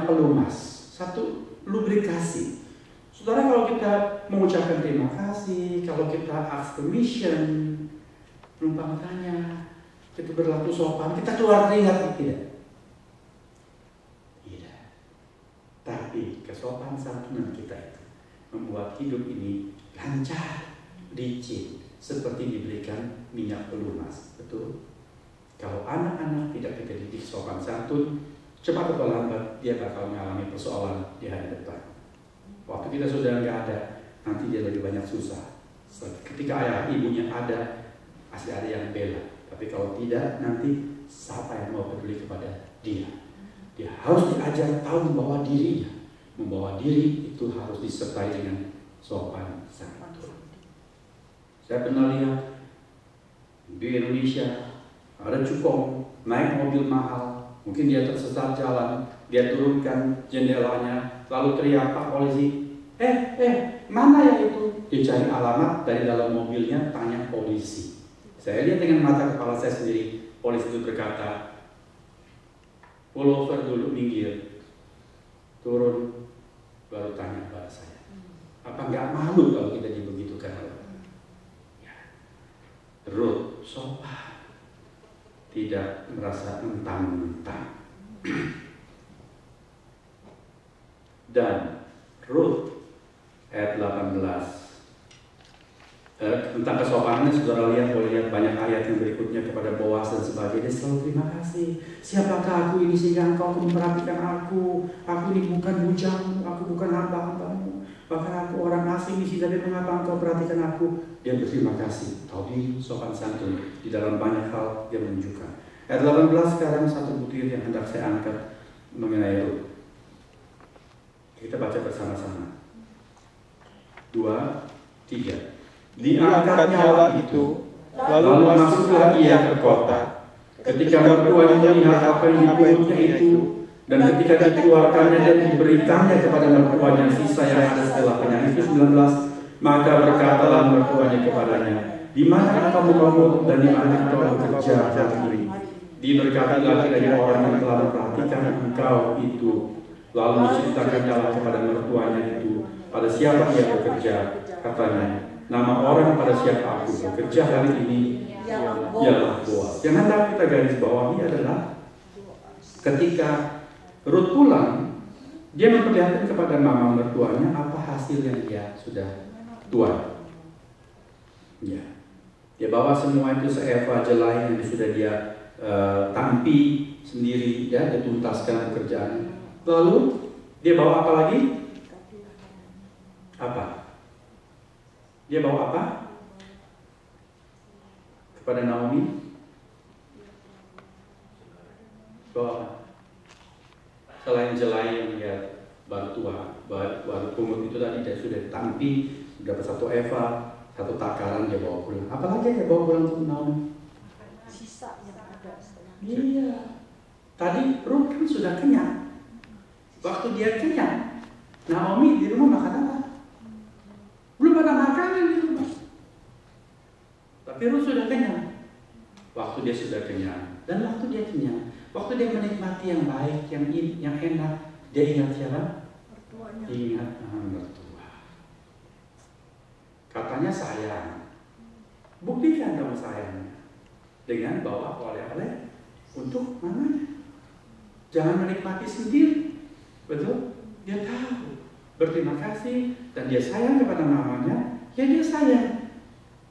pelumas, satu lubrikasi. Saudara, kalau kita mengucapkan terima kasih, kalau kita affirmation, penumpang tanya, kita berlaku sopan, kita keluar keringat, tidak? Tidak. Tapi kesopan santunan kita itu membuat hidup ini lancar, licin, seperti diberikan minyak pelumas. Betul? Kalau anak-anak tidak kita didik sopan santun, cepat atau lambat dia bakal mengalami persoalan di hari depan. Waktu kita sudah nggak ada, nanti dia lebih banyak susah. Ketika ayah ibunya ada, pasti ada yang bela. Tapi kalau tidak, nanti siapa yang mau peduli kepada dia? Dia harus diajar tahu membawa dirinya. Membawa diri itu harus disertai dengan sopan santun. Saya pernah lihat di Indonesia ada cukong naik mobil mahal, mungkin dia tersesat jalan, dia turunkan jendelanya, lalu teriak, "Pak polisi, mana ya itu?" Dia cari alamat dari dalam mobilnya, tanya polisi. Saya lihat dengan mata kepala saya sendiri, polisi itu berkata, "Pull over dulu, minggir." Turun, baru tanya kepada saya, "Apa nggak malu kalau kita dibegitukan?" Ya. Ruth sopan, tidak merasa mentang-mentang. Dan Ruth ayat 18 tentang kesopanannya, saudara lihat, boleh lihat banyak ayat yang berikutnya kepada Boas dan sebagainya. Dia selalu terima kasih. "Siapakah aku ini sehingga engkau memperhatikan aku? Aku ini bukan bujangmu, aku bukan hamba-hambamu. Bahkan aku orang asing di sini, tapi mengapa engkau perhatikan aku?" Dia berterima kasih. Tahu diri, sopan santun di dalam banyak hal yang menunjukkan. Ayat 18 sekarang satu butir yang hendak saya angkat mengenai Ruth. Kita baca bersama-sama. 2, 3. Diangkatnya itu, lalu masuklah ia ke kota. Ketika mertuanya melihat apa yang dipungutnya itu, dan ketika dikeluarkannya dan diberikannya kepada mertuanya sisa yang ada setelah penyakit itu 19, maka berkatalah mertuanya kepadanya, "Di mana kamu dan di mana engkau bekerja hari ini? Diberkatilah kiranya orang yang telah memperhatikan engkau itu." Lalu diceritakannya kepada mertuanya itu, "Pada siapa ia bekerja?" Katanya, "Nama orang pada siapa aku bekerja hari ini ialah Boas." Yang hendak kita garis bawahi adalah ketika Ruth pulang, dia memperlihatkan kepada mama mertuanya apa hasil yang dia sudah tuai. Ya, dia bawa semua itu seeva jelai yang sudah dia tampi sendiri, ya, dia tuntaskan pekerjaan. Lalu dia bawa apa lagi? Apa? Dia bawa apa? Kepada Naomi? Bawa apa? Selain jelai yang dia baru tua, baru pungut itu tadi dia sudah ditampi, dapat satu eva, satu takaran dia bawa pulang. Apalagi dia bawa pulang untuk Naomi? Sisa yang ada. Iya. Tadi Ruth kan sudah kenyang. Waktu dia kenyang, Naomi di rumah makan apa? Belum ada makanan di rumah. Tapi Ruth sudah kenyang. Waktu dia sudah kenyang, dan waktu dia kenyang, waktu dia menikmati yang baik, yang enak, dia ingat siapa? Mertuanya. Ingat mertua. Katanya sayang. Buktikan kamu sayangnya dengan bawa oleh-oleh untuk mamanya. Jangan menikmati sendiri. Betul? Dia tahu, berterima kasih, dan dia sayang kepada mamanya. Ya dia sayang.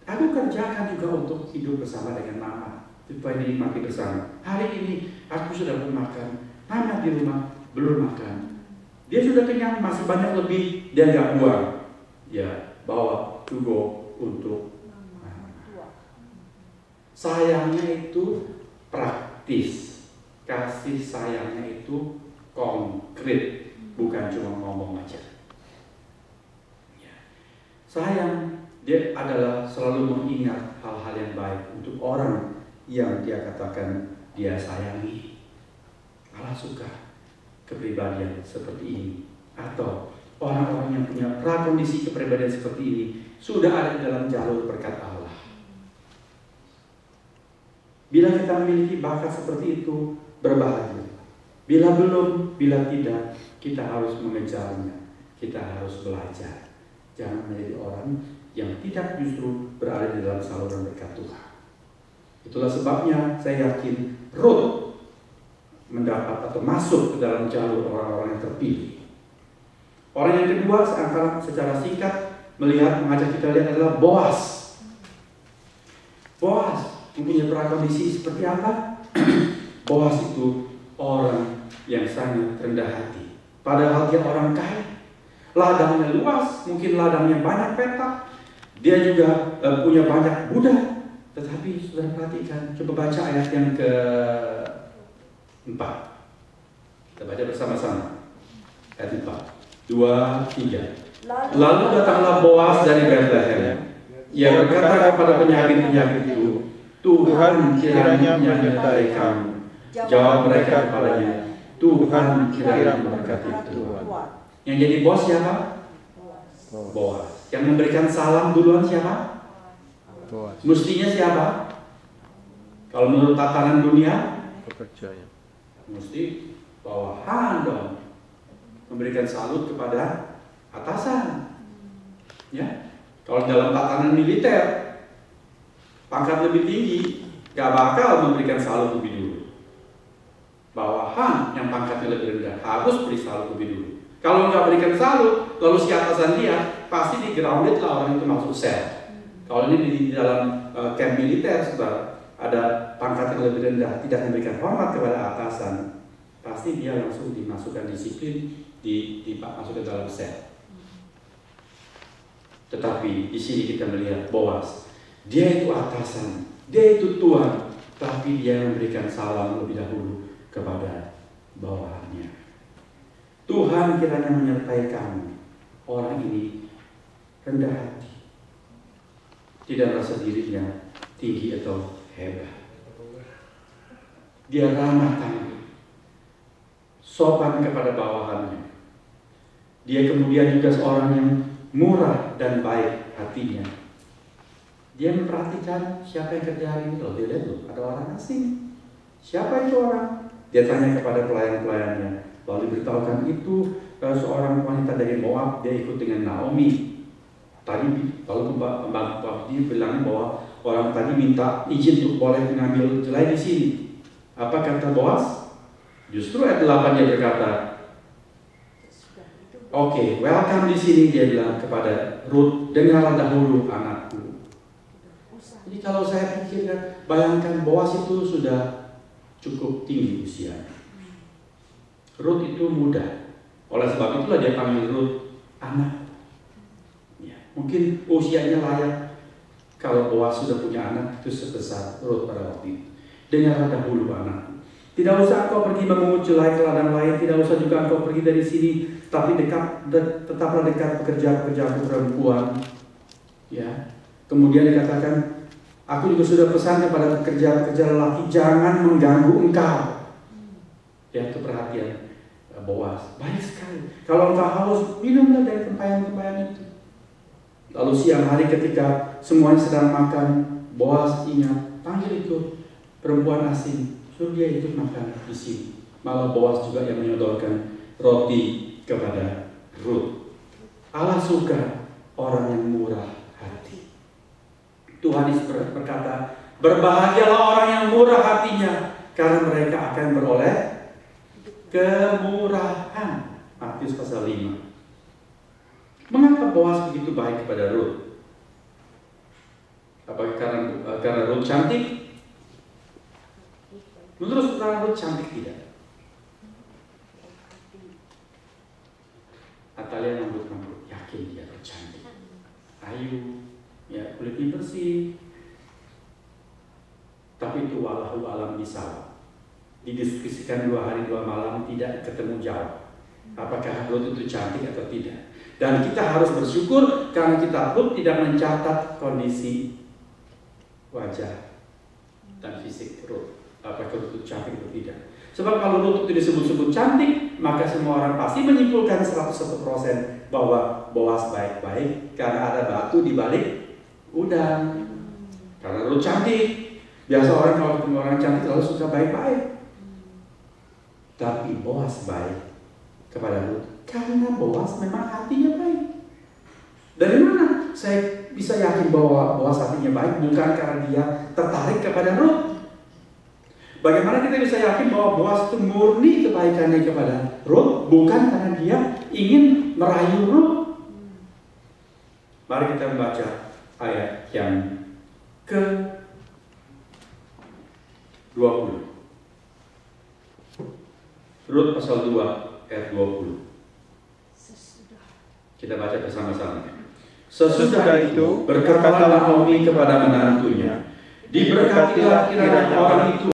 Aku kerjakan juga untuk hidup bersama dengan mama, supaya dinikmati bersama. Hari ini aku sudah pun makan, mama di rumah belum makan. Dia sudah kenyang, masih banyak lebih, dia nggak buang. Ya bawa to go untuk mama. Sayangnya itu praktis, kasih sayangnya itu konkret, bukan cuma ngomong aja. Ya. Sayang, dia adalah selalu mengingat hal-hal yang baik untuk orang yang dia katakan dia sayangi. Allah suka kepribadian seperti ini, atau orang-orang yang punya prakondisi kepribadian seperti ini sudah ada dalam jalur berkat Allah. Bila kita memiliki bakat seperti itu, berbahagia. Bila belum, bila tidak, kita harus mengejarnya. Kita harus belajar. Jangan menjadi orang yang tidak justru berada di dalam saluran berkat Tuhan. Itulah sebabnya saya yakin Ruth mendapat atau masuk ke dalam jalur orang-orang yang terpilih. Orang yang kedua secara singkat mengajak kita lihat adalah Boaz. Boaz mempunyai prakondisi seperti apa? Boaz itu orang yang sangat rendah hati. Padahal dia orang kaya, ladangnya luas, mungkin ladangnya banyak petak, dia juga punya banyak budak. Tetapi sudah perhatikan, coba baca ayat yang ke-4. Kita baca bersama-sama. Ayat 4. 2, 3. Lalu datanglah Boaz dari Bethlehem. Ia berkata kepada penyakin-penyakin itu, Tuhan kiranya menyertai kamu. Jawab mereka kepadanya, Tuhan kiranya memberkati Tuhan. Yang jadi bos siapa? Boaz. Yang memberikan salam duluan siapa? Boaz. Mestinya siapa? Kalau menurut tatanan dunia, pekerjanya. Mesti bawahan dong. Memberikan salut kepada atasan. Ya. Kalau dalam tatanan militer, pangkat lebih tinggi, gak bakal memberikan salut lebih dulu. Bawahan yang pangkatnya lebih rendah harus beri salut lebih dulu. Kalau nggak berikan salut, lalu si atasan dia pasti di grounded lah, orang itu masuk sel. Kalau ini di dalam camp militer, saudara, ada pangkat yang lebih rendah, tidak memberikan hormat kepada atasan, pasti dia langsung dimasukkan disiplin, dimasukkan dalam sel. Tetapi di sini kita melihat Boaz, dia itu atasan, dia itu tuan, tapi dia memberikan salam lebih dahulu kepada bawahannya. Tuhan kiranya menyertai kamu. Orang ini rendah hati, tidak merasa dirinya tinggi atau hebat. Dia ramah tamah, sopan kepada bawahannya. Dia kemudian juga seorang yang murah dan baik hatinya. Dia memperhatikan siapa yang kerja hari ini. Loh, dia lihat loh, ada orang asing. Siapa itu orang? Dia tanya kepada pelayan-pelayannya, lalu diberitahukan itu seorang wanita dari Moab, dia ikut dengan Naomi. Tadi lalu pembantu dia bilang bahwa orang tadi minta izin untuk boleh mengambil jelai di sini. Apa kata Boaz? Justru ayat 8 dia berkata, Oke, welcome di sini, dia bilang kepada Ruth, dengarlah dahulu anakku. Jadi kalau saya pikirkan, bayangkan Boaz itu sudah cukup tinggi usianya. Ruth itu muda. Oleh sebab itulah dia panggil Ruth anak. Ya, mungkin usianya layak kalau Boaz sudah punya anak itu sebesar Ruth pada waktu itu. Dengarlah dahulu anakku. Tidak usah engkau pergi memungut jelai ke ladang lain, tidak usah juga engkau pergi dari sini, tapi tetaplah dekat pekerja-pekerja perempuan. Ya. Kemudian dikatakan, aku juga sudah pesan kepada pekerja-pekerja lelaki, jangan mengganggu engkau. Ya, itu perhatian Boaz. Baik sekali. Kalau engkau haus, minumlah dari tempayan-tempayan itu. Lalu siang hari ketika semuanya sedang makan, Boaz ingat, panggil itu perempuan asing, suruh dia ikut makan di sini. Malah Boaz juga yang menyodorkan roti kepada Ruth. Allah suka orang yang murah hati. Tuhan Yesus berkata, berbahagialah orang yang murah hatinya, karena mereka akan beroleh kemurahan. Matius pasal 5. Mengapa Boaz begitu baik kepada Ruth? Apakah karena Ruth cantik? Menurut saudara Ruth cantik tidak? Atalia rambut-rambut, yakin dia Ruth cantik. Ayu, ya kulitnya bersih. Tapi itu wallahu alam bisawab. Didiskusikan 2 hari 2 malam tidak ketemu jawab. Apakah Ruth itu cantik atau tidak? Dan kita harus bersyukur karena kita pun tidak mencatat kondisi wajah dan fisik Ruth. Apakah Ruth itu cantik atau tidak? Sebab kalau Ruth itu disebut-sebut cantik, maka semua orang pasti menyimpulkan 100% bahwa Boaz baik-baik karena ada batu di balik udang. Karena Ruth cantik. Biasa orang kalau ketemu orang cantik lalu suka baik-baik. Tapi Boas baik kepada Rut karena Boas memang hatinya baik. Dari mana saya bisa yakin bahwa Boas hatinya baik? Bukan karena dia tertarik kepada Rut. Bagaimana kita bisa yakin bahwa Boas itu murni kebaikannya kepada Rut? Bukan karena dia ingin merayu Rut. Mari kita membaca ayat yang ke-20. Rut pasal 2 ayat 20. Kita baca bersama-sama. Sesudah itu berkatalah Naomi kepada menantunya, diberkatilah kiranya orang itu